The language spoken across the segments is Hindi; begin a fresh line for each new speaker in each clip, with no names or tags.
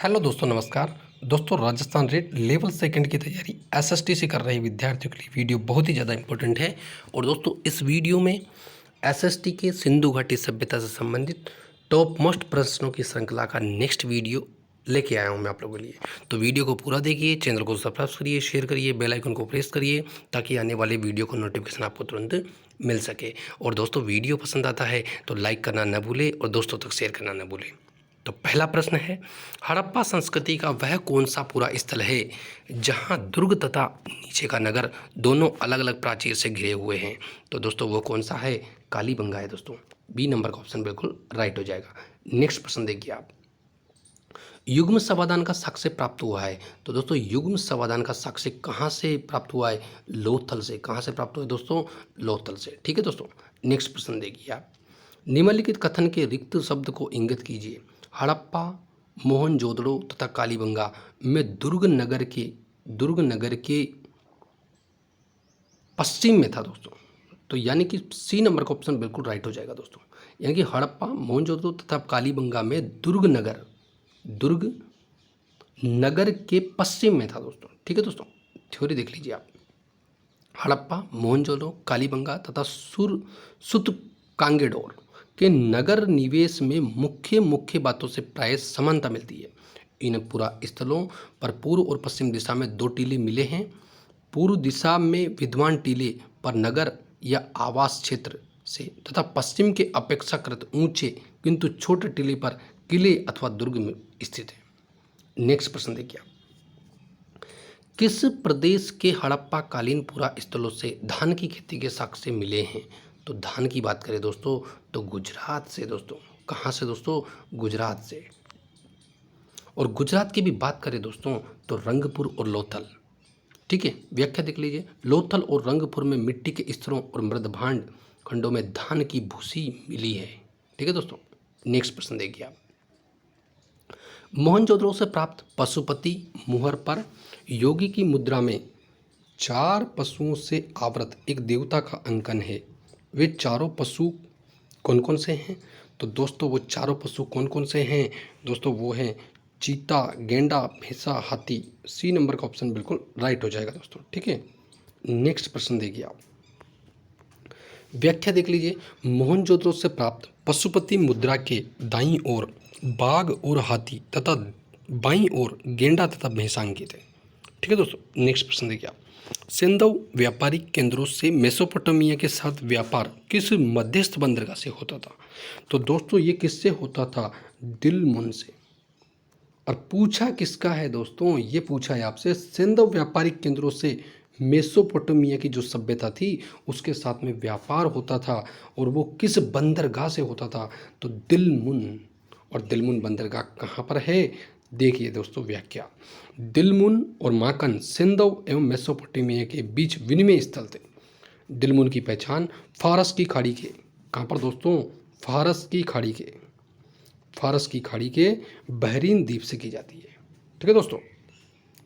हेलो दोस्तों, नमस्कार दोस्तों। राजस्थान रेट लेवल सेकंड की तैयारी एसएसटी से कर रहे विद्यार्थियों के लिए वीडियो बहुत ही ज़्यादा इंपॉर्टेंट है। और दोस्तों, इस वीडियो में एसएसटी के सिंधु घाटी सभ्यता से संबंधित टॉप मोस्ट प्रश्नों की श्रृंखला का नेक्स्ट वीडियो लेके आया हूं मैं आप लोगों के लिए। तो वीडियो को पूरा देखिए, चैनल को सब्सक्राइब करिए, शेयर करिए, बेल आइकन को प्रेस करिए ताकि आने वाले वीडियो का नोटिफिकेशन आपको तुरंत मिल सके। और दोस्तों, वीडियो पसंद आता है तो लाइक करना न भूलें और दोस्तों तक शेयर करना न भूलें। तो पहला प्रश्न है, हड़प्पा संस्कृति का वह कौन सा पूरा स्थल है जहां दुर्ग तथा नीचे का नगर दोनों अलग अलग प्राचीर से घिरे हुए हैं? तो दोस्तों, वो कौन सा है? कालीबंगा है दोस्तों। बी नंबर का ऑप्शन बिल्कुल राइट हो जाएगा। नेक्स्ट प्रश्न देखिए आप, युग्म समाधान का साक्ष्य प्राप्त हुआ है। तो दोस्तों, युग्म समाधान का साक्ष्य कहाँ से प्राप्त हुआ है? लोथल से। कहाँ से प्राप्त हुआ है दोस्तों? लोथल से। ठीक है दोस्तों, नेक्स्ट प्रश्न देखिए आप, निम्नलिखित कथन के रिक्त शब्द को इंगित कीजिए। हड़प्पा, मोहनजोदड़ो तथा कालीबंगा में दुर्ग नगर के पश्चिम में था दोस्तों। तो यानी कि सी नंबर का ऑप्शन बिल्कुल राइट हो जाएगा दोस्तों। यानी कि हड़प्पा, मोहनजोदड़ो तथा कालीबंगा में दुर्ग नगर के पश्चिम में था दोस्तों। ठीक है दोस्तों, थ्योरी देख लीजिए आप। हड़प्पा, मोहनजोदड़ो, कालीबंगा तथा सुतकांगेडोर के नगर निवेश में मुख्य बातों से प्राय समानता मिलती है। इन पूरा स्थलों पर पूर्व और पश्चिम दिशा में दो टीले मिले हैं। पूर्व दिशा में विद्यमान टीले पर नगर या आवास क्षेत्र से तथा पश्चिम के अपेक्षाकृत ऊंचे किंतु छोटे टीले पर किले अथवा दुर्ग में स्थित है। नेक्स्ट प्रश्न देखिए आप, किस प्रदेश के हड़प्पा कालीन पुरा स्थलों से धान की खेती के साक्ष्य मिले हैं? तो धान की बात करें दोस्तों तो गुजरात से दोस्तों। कहाँ से दोस्तों? गुजरात से। और गुजरात की भी बात करें दोस्तों तो रंगपुर और लोथल। ठीक है, व्याख्या देख लीजिए। लोथल और रंगपुर में मिट्टी के स्तरों और मृद भांड खंडों में धान की भूसी मिली है। ठीक है दोस्तों, नेक्स्ट प्रश्न देखिए आप, मोहनजोदड़ो से प्राप्त पशुपति मुहर पर योगी की मुद्रा में 4 पशुओं से आवृत एक देवता का अंकन है। वे चारों पशु कौन कौन से हैं? तो दोस्तों, वो चारों पशु कौन कौन से हैं दोस्तों? वो हैं चीता, गेंडा, भैंसा, हाथी। सी नंबर का ऑप्शन बिल्कुल राइट हो जाएगा दोस्तों। ठीक है, नेक्स्ट प्रश्न देखिए आप, व्याख्या देख लीजिए। मोहनजोदड़ो से प्राप्त पशुपति मुद्रा के दाईं ओर बाघ और हाथी तथा बाईं ओर गेंडा तथा भैंसा अंकित है। ठीक है दोस्तों, नेक्स्ट प्रश्न देखिए आप, सिंधु व्यापारिक केंद्रों से मेसोपोटामिया के साथ व्यापार किस मध्यस्थ बंदरगाह से होता था? तो दोस्तों, ये किससे होता था? दिलमुन से। और पूछा किसका है दोस्तों? ये पूछा है आपसे सिंधु व्यापारिक केंद्रों से मेसोपोटामिया की जो सभ्यता थी उसके साथ में व्यापार होता था। और वो किस बंदरगाह से होता था? तो दिलमुन। और दिलमुन बंदरगाह कहाँ पर है? देखिए दोस्तों, व्याख्या, दिलमुन और माकन सिंधु एवं मेसोपोटामिया के बीच विनिमय स्थल थे। दिलमुन की पहचान फारस की खाड़ी के, कहाँ पर दोस्तों? फारस की खाड़ी के बहरीन द्वीप से की जाती है। ठीक है दोस्तों,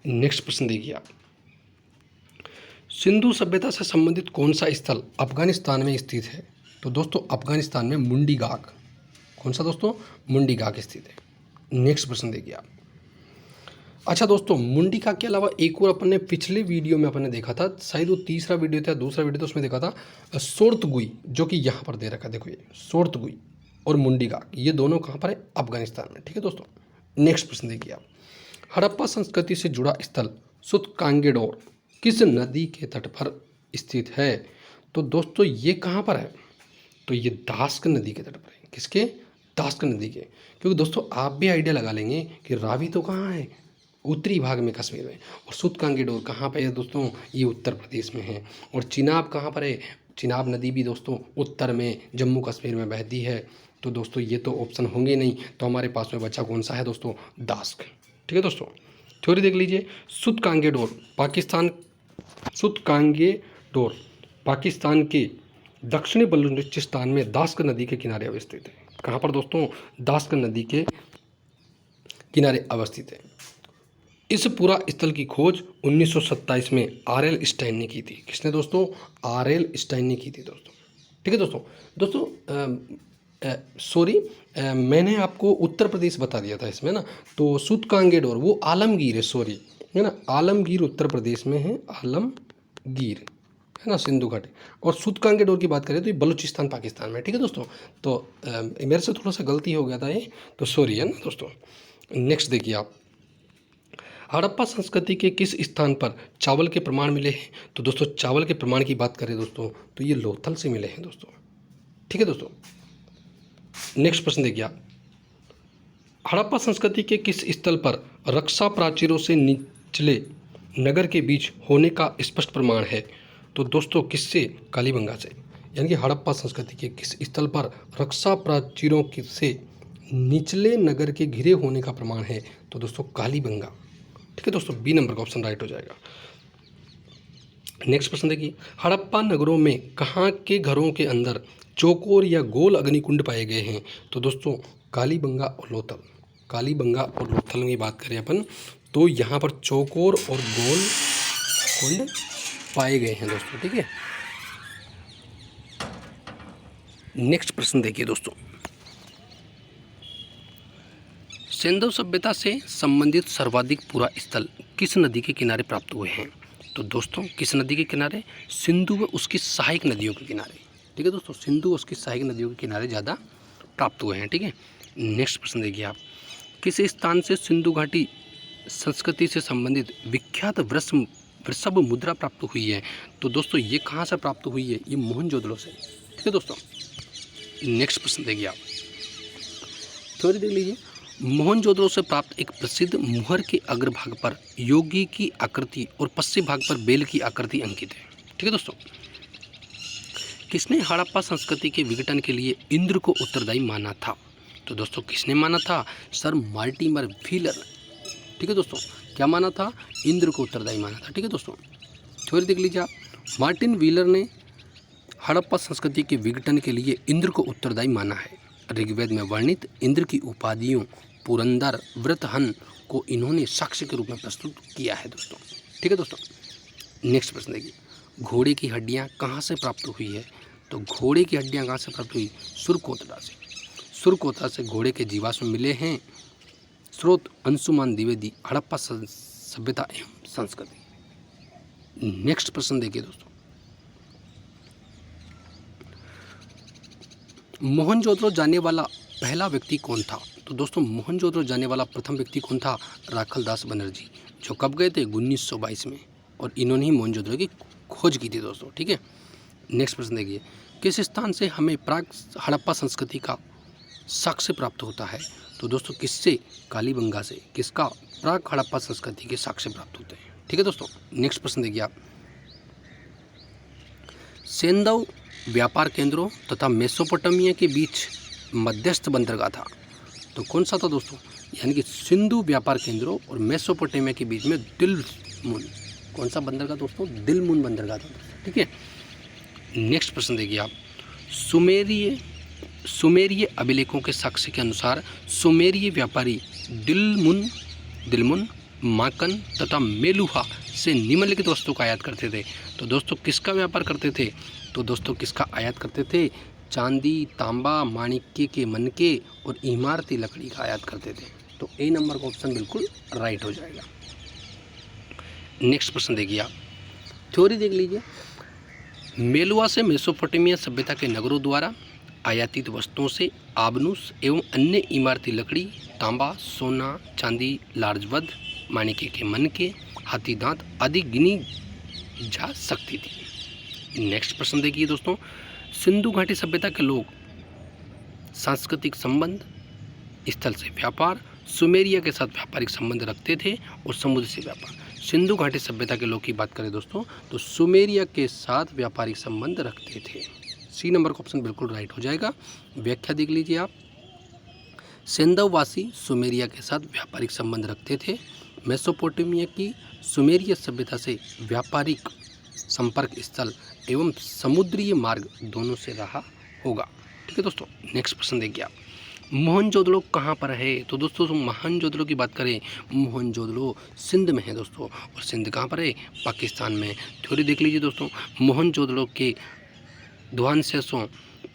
नेक्स्ट प्रश्न देखिए आप, सिंधु सभ्यता से संबंधित कौन सा स्थल अफगानिस्तान में स्थित है? तो दोस्तों, अफगानिस्तान में मुंडीगाक। कौन सा दोस्तों? मुंडीगाक स्थित है। नेक्स्ट प्रश्न देखिए आप, अच्छा दोस्तों, मुंडीगाक के अलावा एक और अपन ने पिछले वीडियो में अपन ने देखा था, शायद वो तीसरा वीडियो था, दूसरा वीडियो था, उसमें देखा था सोर्तगुई, जो कि यहाँ पर दे रखा है। देखो, ये सोर्तगुई और मुंडीगाक ये दोनों कहाँ पर है? अफगानिस्तान में। ठीक है दोस्तों, नेक्स्ट प्रश्न देखिए आप, हड़प्पा संस्कृति से जुड़ा स्थल सुतकांगेडोर किस नदी के तट पर स्थित है? तो दोस्तों, ये कहाँ पर है? तो ये दास्क नदी के तट पर है। किसके? दास्क नदी के। क्योंकि दोस्तों, आप भी आइडिया लगा लेंगे कि रावी तो कहाँ है? उत्तरी भाग में कश्मीर में। और सुतकांगेडोर कहाँ पर है दोस्तों? ये उत्तर प्रदेश में है। और चिनाब कहाँ पर है? चिनाब नदी भी दोस्तों उत्तर में जम्मू कश्मीर में बहती है। तो दोस्तों, ये तो ऑप्शन होंगे नहीं, तो हमारे पास में बचा कौन सा है दोस्तों? दास्क। ठीक है दोस्तों, थ्योरी देख लीजिए। सुतकांगेडोर पाकिस्तान के दक्षिणी बलूचिस्तान में दास्क नदी के किनारे अवस्थित है। कहाँ पर दोस्तों? दास्क नदी के किनारे अवस्थित है। इस पूरा स्थल की खोज 1927 में आर.एल. स्टाइन ने की थी। किसने दोस्तों? आर.एल. स्टाइन ने की थी दोस्तों। ठीक है दोस्तों, सॉरी, मैंने आपको उत्तर प्रदेश बता दिया था इसमें ना, तो सूतकांगेडोर वो आलमगीर है, सॉरी, है ना, आलमगीर उत्तर प्रदेश में है, आलमगीर, है ना, सिंधु घाटी। और सूतकांगेडोर की बात करें तो ये बलूचिस्तान पाकिस्तान में, ठीक है दोस्तों। तो मेरे से थोड़ा सा गलती हो गया था ये, तो सॉरी, है ना दोस्तों। नेक्स्ट देखिए आप, हड़प्पा संस्कृति के किस स्थान पर चावल के प्रमाण मिले हैं? तो दोस्तों चावल के प्रमाण की बात करें दोस्तों तो ये लोथल से मिले हैं दोस्तों, ठीक है दोस्तों। नेक्स्ट प्रश्न देखिए आप, हड़प्पा संस्कृति के किस स्थल पर रक्षा प्राचीरों से निचले नगर के बीच होने का स्पष्ट प्रमाण है? तो दोस्तों किससे? कालीबंगा से। यानी कि हड़प्पा संस्कृति के किस स्थल पर रक्षा प्राचीरों से निचले नगर के घिरे होने का प्रमाण है? तो दोस्तों कालीबंगा, ठीक है दोस्तों, बी नंबर का ऑप्शन राइट हो जाएगा। नेक्स्ट प्रश्न देखिए, हड़प्पा नगरों में कहाँ के घरों के अंदर चौकोर या गोल अग्निकुंड पाए गए हैं? तो दोस्तों कालीबंगा और लोथल, कालीबंगा और लोथल की बात करें अपन तो यहाँ पर चौकोर और गोल कुंड पाए गए हैं दोस्तों, ठीक है। नेक्स्ट प्रश्न देखिए दोस्तों, सिंधु सभ्यता से संबंधित सर्वाधिक पुरा स्थल किस नदी के किनारे प्राप्त हुए हैं? तो दोस्तों किस नदी के किनारे? सिंधु व उसकी सहायक नदियों के किनारे, ठीक है दोस्तों, सिंधु उसकी सहायक नदियों के किनारे ज़्यादा प्राप्त हुए हैं, ठीक है। नेक्स्ट प्रश्न देखिए आप, किस स्थान से सिंधु घाटी संस्कृति से संबंधित विख्यात वृषभ मुद्रा प्राप्त हुई है? तो दोस्तों ये कहाँ से प्राप्त हुई है? ये मोहनजोदड़ो से, ठीक है दोस्तों। नेक्स्ट प्रश्न देखिए आप, थोड़ी देख लीजिए, मोहनजोदड़ो से प्राप्त एक प्रसिद्ध मुहर के अग्रभाग पर योगी की आकृति और पश्चिम भाग पर बेल की आकृति अंकित है, ठीक है दोस्तों। किसने हड़प्पा संस्कृति के विघटन के लिए इंद्र को उत्तरदायी माना था? तो दोस्तों किसने माना था? सर मार्टिमर व्हीलर ने, ठीक है दोस्तों। क्या माना था? इंद्र को उत्तरदायी माना था, ठीक है दोस्तों। थोड़ी देख लीजिए आप, मार्टिन व्हीलर ने हड़प्पा संस्कृति के विघटन के लिए इंद्र को उत्तरदायी माना है। ऋग्वेद में वर्णित इंद्र की उपाधियों पुरंदर, वृत्रहन को इन्होंने साक्ष्य के रूप में प्रस्तुत किया है दोस्तों, ठीक है दोस्तों। नेक्स्ट प्रश्न देखिए, घोड़े की हड्डियां कहाँ से प्राप्त हुई है? तो घोड़े की हड्डियां कहाँ से प्राप्त हुई? सुरकोतरा से, सुरकोतरा से घोड़े के जीवाश्म मिले हैं। स्रोत अंशुमान द्विवेदी, हड़प्पा सभ्यता एवं संस्कृति। नेक्स्ट प्रश्न देखिए दोस्तों, मोहनजोदड़ो जाने वाला पहला व्यक्ति कौन था? तो दोस्तों मोहनजोदड़ो जाने वाला प्रथम व्यक्ति कौन था? राखलदास बनर्जी, जो कब गए थे? 1922 में, और इन्होंने ही मोहनजोदड़ो की खोज की थी दोस्तों, ठीक है। नेक्स्ट प्रश्न देखिए, किस स्थान से हमें प्राग हड़प्पा संस्कृति का साक्ष्य प्राप्त होता है? तो दोस्तों किससे? कालीबंगा से। किसका? प्राग हड़प्पा संस्कृति के साक्ष्य प्राप्त होते हैं, ठीक है दोस्तों। नेक्स्ट प्रश्न देखिए आप, सेंधव व्यापार केंद्रों तथा मेसोपोटामिया के बीच मध्यस्थ बंदरगाह था, तो कौन सा था दोस्तों? यानी कि सिंधु व्यापार केंद्रों और मेसोपोटामिया के बीच में दिलमुन, कौन सा बंदरगाह दोस्तों? दिलमुन बंदरगाह था, ठीक है। नेक्स्ट प्रश्न देखिए आप, सुमेरिय अभिलेखों के साक्ष्य के अनुसार सुमेरिय व्यापारी दिलमुन, माकन तथा मेलुहा से निम्नलिखित वस्तु का आयात करते थे। तो दोस्तों किसका व्यापार करते थे? तो दोस्तों किसका आयात करते थे? चांदी, तांबा, माणिक्य के मनके और इमारती लकड़ी का आयात करते थे। तो ए नंबर का ऑप्शन बिल्कुल राइट हो जाएगा। नेक्स्ट प्रश्न देखिए आप, थ्योरी देख लीजिए, मेलुआ से मेसोपोटामिया सभ्यता के नगरों द्वारा आयातित वस्तुओं से आबनूस एवं अन्य इमारती लकड़ी, तांबा, सोना, चांदी, लार्जवध, माणिक्य के मनके, हाथी दांत आदि गिनी जा सकती थी। नेक्स्ट प्रश्न देखिए दोस्तों, सिंधु घाटी सभ्यता के लोग सांस्कृतिक संबंध, स्थल से व्यापार, सुमेरिया के साथ व्यापारिक संबंध रखते थे और समुद्र से व्यापार। सिंधु घाटी सभ्यता के लोग की बात करें दोस्तों तो सुमेरिया के साथ व्यापारिक संबंध रखते थे। सी नंबर का ऑप्शन बिल्कुल राइट हो जाएगा। व्याख्या देख लीजिए आप, सिंधुवासी सुमेरिया के साथ व्यापारिक संबंध रखते थे। मेसोपोटामिया की सुमेरिया सभ्यता से व्यापारिक संपर्क स्थल एवं समुद्रीय मार्ग दोनों से रहा होगा, ठीक है दोस्तों। नेक्स्ट प्रश्न देखिए आप, मोहनजोदड़ो कहाँ पर है? तो दोस्तों मोहनजोदड़ो की बात करें, मोहनजोदड़ो सिंध में है दोस्तों, और सिंध कहाँ पर है? पाकिस्तान में। थ्योरी देख लीजिए दोस्तों, मोहनजोदड़ो के ध्वंसावशेषों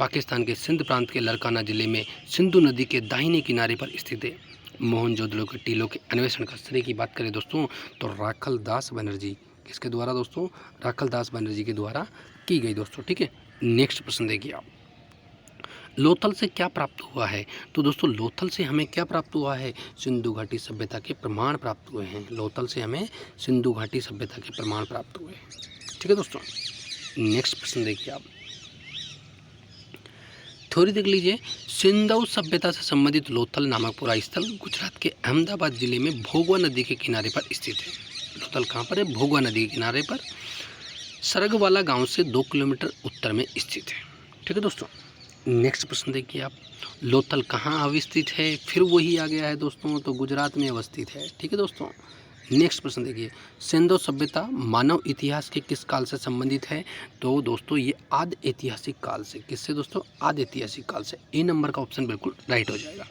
पाकिस्तान के सिंध प्रांत के लड़काना जिले में सिंधु नदी के दाहिने किनारे पर स्थित है। मोहनजोदड़ो के टीलों के अन्वेषण का श्रेय की बात करें दोस्तों तो राखल दास बनर्जी, किसके द्वारा दोस्तों? राखल दास बनर्जी के द्वारा की गई दोस्तों। ठीक है, नेक्स्ट प्रश्न देखिए आप, लोथल से क्या प्राप्त हुआ है? तो दोस्तों लोथल से हमें क्या प्राप्त हुआ है? सिंधु घाटी सभ्यता के प्रमाण प्राप्त हुए हैं। लोथल से हमें सिंधु घाटी सभ्यता के प्रमाण प्राप्त हुए हैं। ठीक है दोस्तों, नेक्स्ट प्रश्न देखिए आप, थ्योरी देख लीजिए। सिंधु सभ्यता से संबंधित लोथल नामक पूरा स्थल गुजरात के अहमदाबाद जिले में भोगवा नदी के किनारे पर स्थित है। लोथल कहाँ पर है? भोगवा नदी के किनारे पर सरगवाला गांव से 2 किलोमीटर उत्तर में स्थित है। ठीक है दोस्तों, नेक्स्ट प्रश्न देखिए आप, लोथल कहाँ अवस्थित है? फिर वही आ गया है दोस्तों, तो गुजरात में अवस्थित है। ठीक है दोस्तों, नेक्स्ट प्रश्न देखिए, सिंधु सभ्यता मानव इतिहास के किस काल से संबंधित है? तो दोस्तों ये आदि ऐतिहासिक काल से। किससे दोस्तों? आदि ऐतिहासिक काल से। ए नंबर का ऑप्शन बिल्कुल राइट हो जाएगा।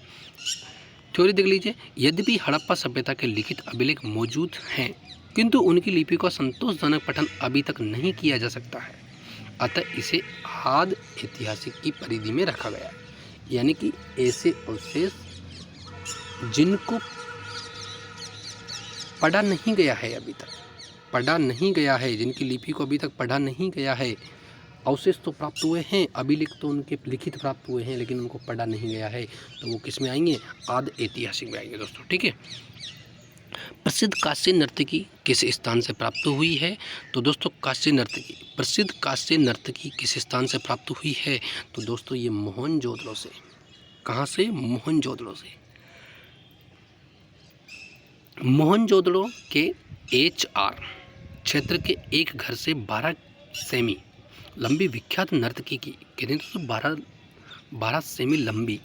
थ्योरी देख लीजिए, यद्यपि हड़प्पा सभ्यता के लिखित अभिलेख मौजूद हैं किंतु उनकी लिपि का संतोषजनक पठन अभी तक नहीं किया जा सकता है, अतः इसे आदि ऐतिहासिक की परिधि में रखा गया है। यानी कि ऐसे अवशेष जिनको पढ़ा नहीं गया है, अभी तक पढ़ा नहीं गया है, जिनकी लिपि को अभी तक पढ़ा नहीं गया है, अवशेष तो प्राप्त हुए हैं, अभिलेख तो उनके लिखित प्राप्त हुए हैं लेकिन उनको पढ़ा नहीं गया है, तो वो किस में आएंगे? आदि ऐतिहासिक में आएंगे दोस्तों। ठीक है, प्रसिद्ध कांस्य नर्तकी किस स्थान से प्राप्त हुई है? तो दोस्तों कांस्य नर्तकी, प्रसिद्ध कांस्य नर्तकी किस स्थान से प्राप्त हुई है? तो दोस्तों ये मोहनजोदड़ो से। कहाँ से? मोहनजोदड़ो से। मोहनजोदड़ो के HR क्षेत्र के एक घर से 12 सेमी लंबी विख्यात नर्तकी की, कहते हैं दोस्तों 12 सेमी लंबी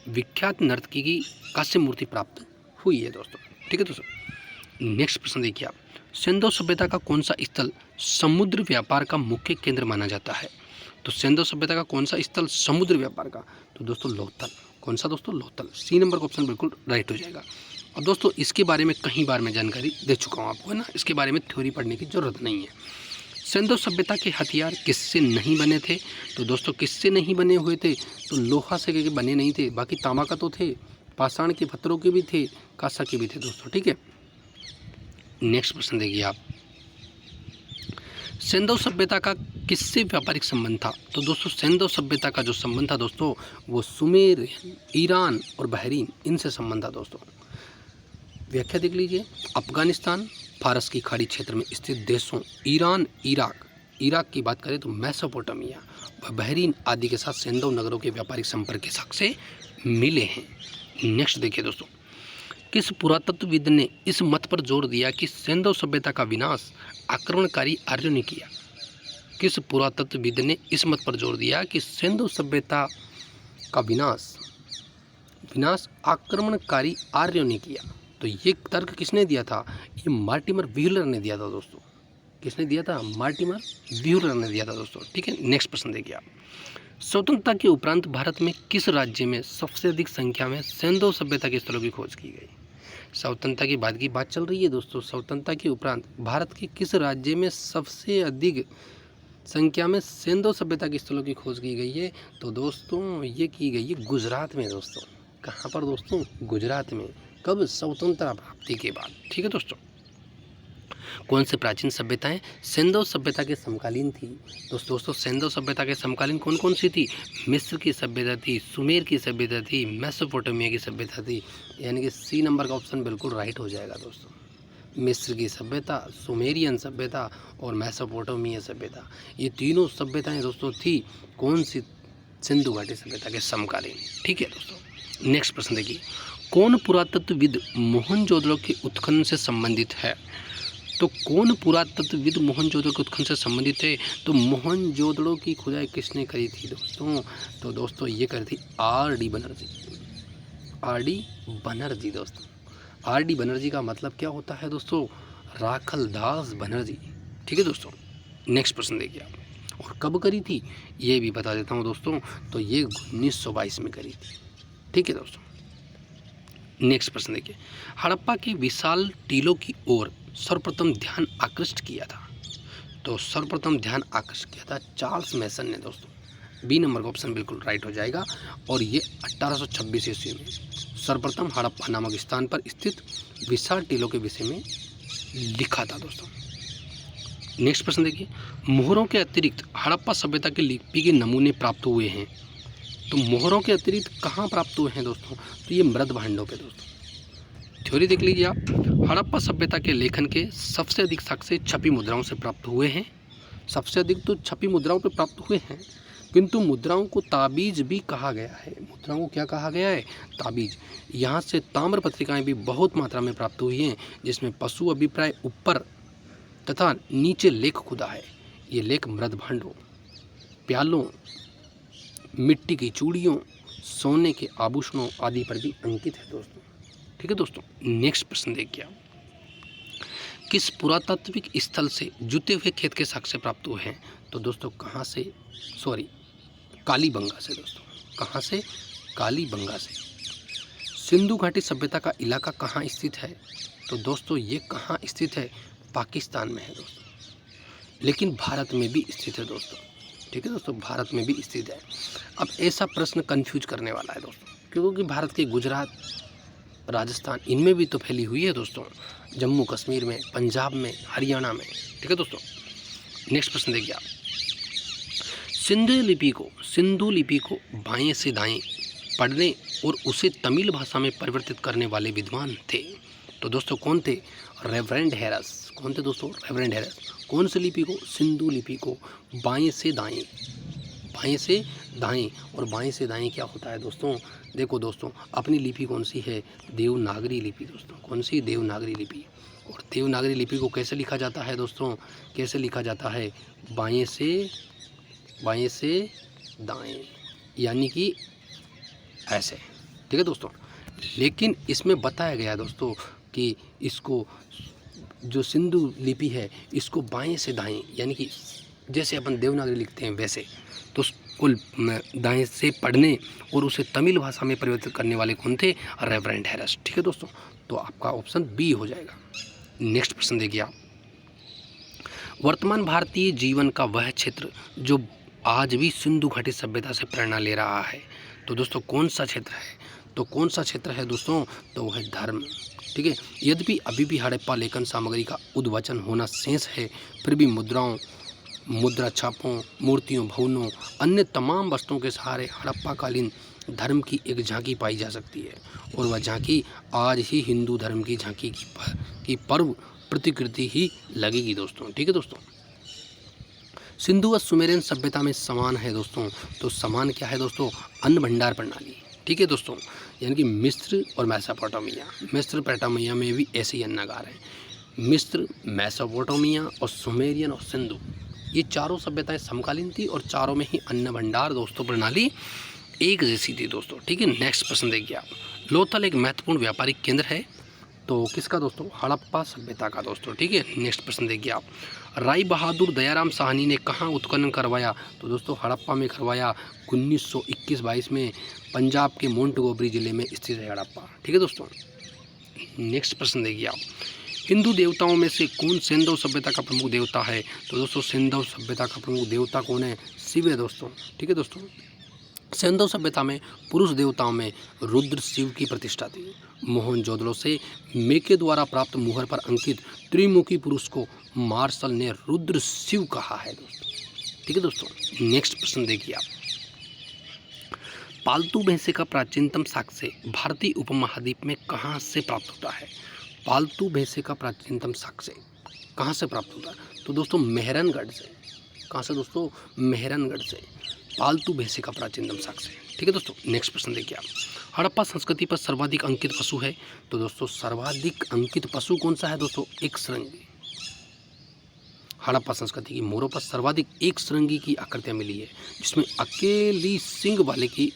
विख्यात नर्तकी की कांस्य मूर्ति प्राप्त हुई है दोस्तों। ठीक है दोस्तों, नेक्स्ट प्रश्न देखिए आप, सिंधु सभ्यता का कौन सा स्थल समुद्र व्यापार का मुख्य केंद्र माना जाता है? तो सिंधु सभ्यता का कौन सा स्थल समुद्र व्यापार का? तो दोस्तों लोथल। कौन सा दोस्तों? लोथल। सी नंबर का ऑप्शन बिल्कुल राइट हो जाएगा। अब दोस्तों इसके बारे में कई बार मैं जानकारी दे चुका हूँ आपको, है ना, इसके बारे में थ्योरी पढ़ने की जरूरत नहीं है। सिंधु सभ्यता के हथियार किससे नहीं बने थे? तो दोस्तों किससे नहीं बने हुए थे? तो लोहा से बने नहीं थे, बाकी तांबा का तो थे, पाषाण के पत्थरों के भी थे, कांसा के भी थे दोस्तों। ठीक है, नेक्स्ट प्रश्न देखिए आप, सिंधु सभ्यता का किससे व्यापारिक संबंध था? तो दोस्तों सिंधु सभ्यता का जो संबंध था दोस्तों वो सुमेर, ईरान और बहरीन, इनसे संबंध था दोस्तों। व्याख्या देख लीजिए, अफगानिस्तान, फारस की खाड़ी क्षेत्र में स्थित देशों ईरान, इराक की बात करें तो मेसोपोटामिया व बहरीन आदि के साथ सिंधु नगरों के व्यापारिक संपर्क के साक्ष्य से मिले हैं। नेक्स्ट देखिए दोस्तों, किस पुरातत्वविद ने इस मत पर जोर दिया कि सिंधु सभ्यता का विनाश आक्रमणकारी आर्यों ने किया? किस पुरातत्वविद ने इस मत पर जोर दिया कि सिंधु सभ्यता का विनाश आक्रमणकारी आर्यों ने किया? तो ये तर्क किसने दिया था? ये मार्टिमर व्हीलर ने दिया था दोस्तों। किसने दिया था? मार्टिमर व्हीलर ने दिया था दोस्तों। ठीक है, नेक्स्ट प्रश्न देखिए आप, स्वतंत्रता के उपरांत भारत में किस राज्य में सबसे अधिक संख्या में सिंधु सभ्यता के स्थलों की खोज की गई? स्वतंत्रता के बाद की बात चल रही है दोस्तों। स्वतंत्रता के उपरांत भारत के किस राज्य में सबसे अधिक संख्या में सिंधु सभ्यता के स्थलों की खोज की गई है? तो दोस्तों ये की गई है गुजरात में दोस्तों। कहाँ पर दोस्तों? गुजरात में। कब? स्वतंत्रता प्राप्ति के बाद। ठीक है दोस्तों, कौन से प्राचीन सभ्यताएं सिंधु सभ्यता के समकालीन थी? दोस्तों सिंधु सभ्यता के समकालीन कौन कौन सी थी? मिस्र की सभ्यता थी, सुमेर की सभ्यता थी, मेसोपोटामिया की सभ्यता थी। यानी कि सी नंबर का ऑप्शन बिल्कुल राइट हो जाएगा दोस्तों। मिस्र की सभ्यता, सुमेरियन सभ्यता और मेसोपोटामिया सभ्यता, ये तीनों सभ्यताएं दोस्तों थी कौन सी? सिंधु घाटी सभ्यता के समकालीन। ठीक है दोस्तों, नेक्स्ट प्रश्न देखिए, कौन पुरातत्वविद मोहनजोदड़ो के उत्खनन से संबंधित है? तो कौन पुरातत्वविद मोहनजोदड़ो के उत्खनन से संबंधित है? तो मोहनजोदड़ो की खुदाई किसने करी थी दोस्तों? तो दोस्तों ये करी थी R.D. बनर्जी। R.D. बनर्जी दोस्तों। R.D. बनर्जी का मतलब क्या होता है दोस्तों? राखल दास बनर्जी। ठीक है दोस्तों, नेक्स्ट प्रश्न देखिए आप, और कब करी थी ये भी बता देता हूँ दोस्तों। तो ये 1922 में करी थी। ठीक है दोस्तों, नेक्स्ट प्रश्न देखिए, हड़प्पा के विशाल टीलों की ओर सर्वप्रथम ध्यान आकृष्ट किया था? तो सर्वप्रथम ध्यान आकृष्ट किया था चार्ल्स मैसन ने दोस्तों। बी नंबर का ऑप्शन बिल्कुल राइट हो जाएगा। और ये 1826 ईस्वी में सर्वप्रथम हड़प्पा नामक स्थान पर स्थित विशाल टीलों के विषय में लिखा था दोस्तों। नेक्स्ट प्रश्न देखिए, मोहरों के अतिरिक्त हड़प्पा सभ्यता के लिपि के नमूने प्राप्त हुए हैं। तो मोहरों के अतिरिक्त कहाँ प्राप्त हुए हैं दोस्तों? तो ये मृद भांडों पे दोस्तों। थ्योरी देख लीजिए आप। हड़प्पा सभ्यता के लेखन के सबसे अधिक साक्ष्य छपी मुद्राओं से प्राप्त हुए हैं। सबसे अधिक तो छपी मुद्राओं पे प्राप्त हुए हैं, किंतु मुद्राओं को ताबीज भी कहा गया है। मुद्राओं को क्या कहा गया है? ताबीज। यहाँ से ताम्र पत्रिकाएं भी बहुत मात्रा में प्राप्त हुई हैं, जिसमें पशु अभिप्राय ऊपर तथा नीचे लेख खुदा है। ये लेख मृद भांडों, प्यालों, मिट्टी की चूड़ियों, सोने के आभूषणों आदि पर भी अंकित है दोस्तों। ठीक है दोस्तों, नेक्स्ट प्रश्न देखिए आप। किस पुरातात्विक स्थल से जुते हुए खेत के साक्ष्य प्राप्त हुए हैं? तो दोस्तों कहाँ से? कालीबंगा से दोस्तों। कहाँ से? कालीबंगा से। सिंधु घाटी सभ्यता का इलाका कहाँ स्थित है? तो दोस्तों ये कहाँ स्थित है? पाकिस्तान में है दोस्तों, लेकिन भारत में भी स्थित है दोस्तों। ठीक है दोस्तों, भारत में भी स्थित है। अब ऐसा प्रश्न कंफ्यूज करने वाला है दोस्तों, क्योंकि भारत के गुजरात, राजस्थान, इनमें भी तो फैली हुई है दोस्तों, जम्मू कश्मीर में, पंजाब में, हरियाणा में। ठीक है दोस्तों, नेक्स्ट प्रश्न देखिए आप। सिंधु लिपि को बाएं से दाएं पढ़ने और उसे तमिल भाषा में परिवर्तित करने वाले विद्वान थे। तो दोस्तों कौन थे? Reverend harass. कौन थे दोस्तों? Reverend harass. कौन सी लिपि को? सिंधु लिपि को बाएं से दाएं। बाएं से दाएं, और बाएं से दाएं क्या होता है दोस्तों? देखो दोस्तों, अपनी लिपि कौन सी है? देवनागरी लिपि दोस्तों। कौन सी? देवनागरी लिपि। और देवनागरी लिपि को कैसे लिखा जाता है दोस्तों? कैसे लिखा जाता है? बाएं से दाएं, यानी कि ऐसे। ठीक है दोस्तों, लेकिन इसमें बताया गया दोस्तों कि इसको, जो सिंधु लिपि है, इसको बाएं से दाएं, यानी कि जैसे अपन देवनागरी लिखते हैं वैसे, तो उसको दाएं से पढ़ने और उसे तमिल भाषा में परिवर्तित करने वाले कौन थे? Reverend harass. ठीक है दोस्तों, तो आपका ऑप्शन बी हो जाएगा। नेक्स्ट प्रश्न देखिए आप। वर्तमान भारतीय जीवन का वह क्षेत्र जो आज भी सिंधु घाटी सभ्यता से प्रेरणा ले रहा है, तो दोस्तों कौन सा क्षेत्र है? तो कौन सा क्षेत्र है दोस्तों? तो वह है धर्म। ठीक है, यद्यपि अभी भी हड़प्पा लेखन सामग्री का उद्वचन होना शेष है, फिर भी मुद्राओं, मुद्रा छापों, मूर्तियों, भवनों, अन्य तमाम वस्तुओं के सहारे हड़प्पाकालीन धर्म की एक झांकी पाई जा सकती है, और वह झांकी आज ही हिंदू धर्म की झांकी की पर्व प्रतिकृति ही लगेगी दोस्तों। ठीक है दोस्तों, सिंधु व सुमेरियन सभ्यता में समान है दोस्तों। तो समान क्या है दोस्तों? अन्न भंडार प्रणाली। ठीक है दोस्तों, यानी कि मिस्र और मेसोपोटामिया। मेसोपोटामिया में भी ऐसे ही अन्नागार हैं। मिस्र, मेसोपोटामिया और सुमेरियन और सिंधु, ये चारों सभ्यताएं समकालीन थी, और चारों में ही अन्न भंडार दोस्तों प्रणाली एक जैसी थी दोस्तों। ठीक है, नेक्स्ट प्रश्न देखिए आप। लोथल एक महत्वपूर्ण व्यापारिक केंद्र है, तो किसका दोस्तों? हड़प्पा सभ्यता का दोस्तों। ठीक है, नेक्स्ट प्रश्न देखिए आप। राय बहादुर दयाराम साहनी ने कहाँ उत्खनन करवाया? तो दोस्तों हड़प्पा में करवाया। 1921-22 में पंजाब के मोंटगोमरी जिले में स्थित है हड़प्पा। ठीक है दोस्तों, नेक्स्ट प्रश्न देखिए आप। हिंदू देवताओं में से कौन सैंधव सभ्यता का प्रमुख देवता है? तो दोस्तों सैंधव सभ्यता का प्रमुख देवता कौन है? शिव है दोस्तों। ठीक है दोस्तों, सैंधव सभ्यता में पुरुष देवताओं में रुद्र शिव की प्रतिष्ठा थी। मोहनजोदड़ो से मेके द्वारा प्राप्त मुहर पर अंकित त्रिमुखी पुरुष को मार्शल ने रुद्र शिव कहा है दोस्तों। ठीक है दोस्तों, नेक्स्ट प्रश्न देखिए आप। पालतू भैंसे का प्राचीनतम साक्ष्य भारतीय उपमहाद्वीप में कहाँ से प्राप्त होता है? पालतू भैंसे का प्राचीनतम साक्ष्य कहाँ से प्राप्त होता है? तो दोस्तों मेहरनगढ़ से। कहाँ से दोस्तों? मेहरनगढ़ से पालतू भैंसे का प्राचीनतम साक्ष्य। ठीक है दोस्तों, नेक्स्ट प्रश्न देखिए आप। हड़प्पा संस्कृति पर सर्वाधिक अंकित पशु है? तो दोस्तों सर्वाधिक अंकित पशु कौन सा है दोस्तों? एक श्रृंगी। हड़प्पा संस्कृति की मोहरों पर सर्वाधिक एक श्रृंगी की आकृतियाँ मिली है, जिसमें अकेली सींग वाले की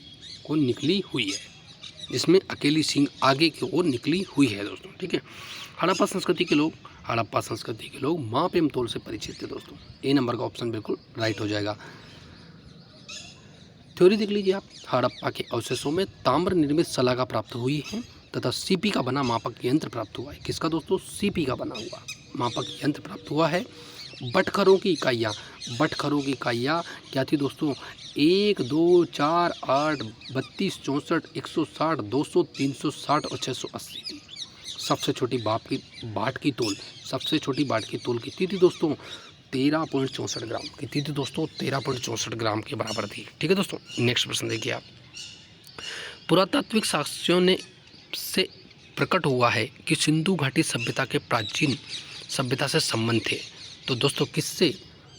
को निकली हुई है, जिसमें अकेली सींग आगे की ओर निकली हुई है दोस्तों। ठीक है, हड़प्पा संस्कृति के लोग माप एवं तोल से परिचित थे दोस्तों। ए नंबर का ऑप्शन बिल्कुल राइट हो जाएगा। थ्योरी देख लीजिए आप। हड़प्पा के अवशेषों में ताम्र निर्मित शलाका प्राप्त हुई है तथा सीपी का बना मापक यंत्र प्राप्त हुआ है। किसका दोस्तों? सीपी का बना हुआ मापक यंत्र प्राप्त हुआ है। बटखरों की इकाइयाँ, बटखरों की इकाइयाँ क्या थी दोस्तों? 1, 2, 4, 8, 32, 64, 160, 200, 360 और 680 थी। सबसे छोटी बाट की तोल, सबसे छोटी बाट की तोल कितनी थी दोस्तों? 13.64 ग्राम। कितनी थी दोस्तों? 13.64 ग्राम के बराबर थी। ठीक है दोस्तों, नेक्स्ट प्रश्न देखिए आप। पुरातात्विक साक्ष्यों ने से प्रकट हुआ है कि सिंधु घाटी सभ्यता के प्राचीन सभ्यता से संबंध थे। तो दोस्तों किससे?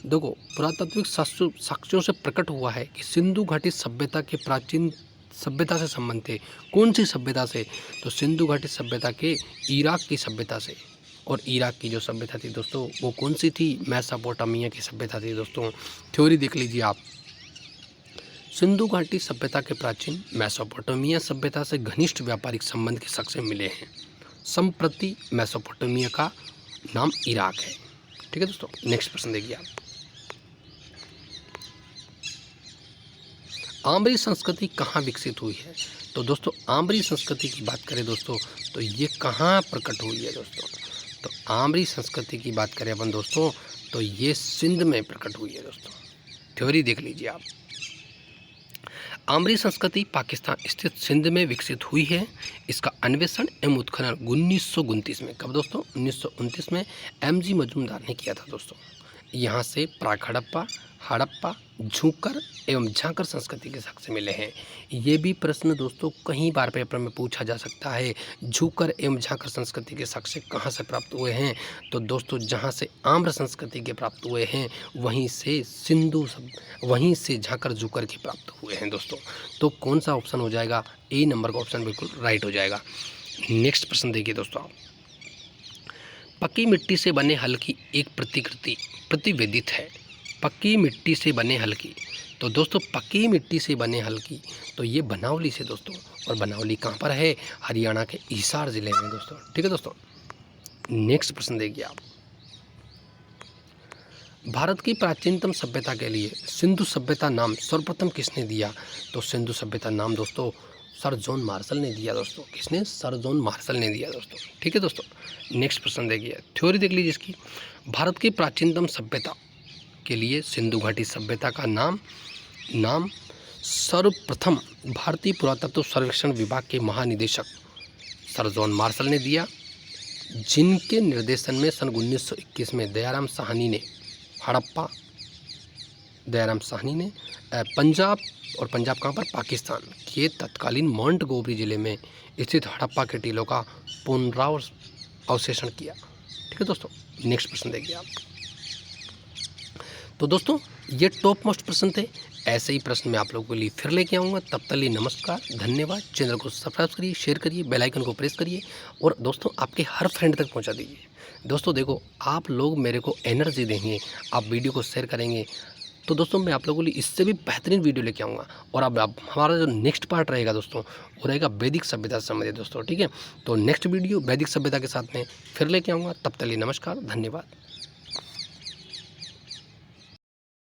देखो, पुरातात्विक साक्ष्यों से प्रकट हुआ है कि सिंधु घाटी सभ्यता के प्राचीन सभ्यता से संबंध थे। कौन सी सभ्यता से? तो सिंधु घाटी सभ्यता के इराक की सभ्यता से। और इराक की जो सभ्यता थी दोस्तों वो कौन सी थी? मेसोपोटामिया की सभ्यता थी दोस्तों। थ्योरी देख लीजिए आप। सिंधु घाटी सभ्यता के प्राचीन मेसोपोटामिया सभ्यता से घनिष्ठ व्यापारिक संबंध के साक्ष्य मिले हैं। संप्रति मेसोपोटामिया का नाम इराक है। ठीक है दोस्तों, नेक्स्ट प्रश्न देखिए आप। आम्बरी संस्कृति कहाँ विकसित हुई है? तो दोस्तों आम्बरी संस्कृति की बात करें दोस्तों तो ये कहाँ प्रकट हुई है दोस्तों? तो आम्बरी संस्कृति की बात करें अपन दोस्तों तो ये सिंध में प्रकट हुई है दोस्तों। थ्योरी देख लीजिए आप। आम्बरी संस्कृति पाकिस्तान स्थित सिंध में विकसित हुई है। इसका अन्वेषण एवं उत्खनन 1929 में, कब दोस्तों? 1929 में MG मजूमदार ने किया था दोस्तों। यहाँ से प्राक हड़प्पा, झूकर एवं झांकर संस्कृति के साक्ष्य मिले हैं। ये भी प्रश्न दोस्तों कई बार पेपर में पूछा जा सकता है। झूकर एवं झांकर संस्कृति के साक्ष्य कहाँ से प्राप्त हुए हैं? तो दोस्तों जहाँ से आम्र संस्कृति के प्राप्त हुए हैं वहीं से झांकर झूकर के प्राप्त हुए हैं दोस्तों। तो कौन सा ऑप्शन हो जाएगा? ए नंबर का ऑप्शन बिल्कुल राइट हो जाएगा। नेक्स्ट प्रश्न देखिए दोस्तों आप। पक्की मिट्टी से बने हल की एक प्रतिकृति प्रतिवेदित है। पक्की मिट्टी से बने हल की, तो दोस्तों पक्की मिट्टी से बने हल की तो ये बनावली से दोस्तों। और बनावली कहाँ पर है? हरियाणा के हिसार जिले में दोस्तों। ठीक है दोस्तों, नेक्स्ट प्रश्न देखिए आप। भारत की प्राचीनतम सभ्यता के लिए सिंधु सभ्यता नाम सर्वप्रथम किसने दिया? तो सिंधु सभ्यता नाम दोस्तों सर जॉन मार्शल ने दिया दोस्तों। किसने? सर जॉन मार्शल ने दिया दोस्तों। ठीक है दोस्तों, नेक्स्ट प्रश्न देखिए। थ्योरी देख लीजिए इसकी। भारत की प्राचीनतम सभ्यता के लिए सिंधु घाटी सभ्यता का नाम सर्वप्रथम भारतीय पुरातत्व सर्वेक्षण विभाग के महानिदेशक सर जॉन मार्शल ने दिया, जिनके निर्देशन में सन 1921 में दयाराम साहनी ने पंजाब, और पंजाब कहाँ पर? पाकिस्तान के तत्कालीन मोंटगोमरी जिले में स्थित हड़प्पा के टीलों का पुनरावशेषण किया। ठीक है दोस्तों, नेक्स्ट प्रश्न देखिए आप। तो दोस्तों ये टॉप मोस्ट प्रश्न थे। ऐसे ही प्रश्न मैं आप लोगों के लिए फिर लेके आऊँगा। तब तक लिए नमस्कार, धन्यवाद। चैनल को सब्सक्राइब करिए, शेयर करिए, बेल आइकन को प्रेस करिए और दोस्तों आपके हर फ्रेंड तक पहुंचा दीजिए। दोस्तों देखो, आप लोग मेरे को एनर्जी देंगे, आप वीडियो को शेयर करेंगे तो दोस्तों मैं आप लोगों के लिए इससे भी बेहतरीन वीडियो लेके आऊँगा। और अब हमारा जो नेक्स्ट पार्ट रहेगा दोस्तों वो रहेगा वैदिक सभ्यता से संबंधित दोस्तों। ठीक है, तो नेक्स्ट वीडियो वैदिक सभ्यता के साथ में फिर लेके आऊँगा। तब तक लिए नमस्कार, धन्यवाद।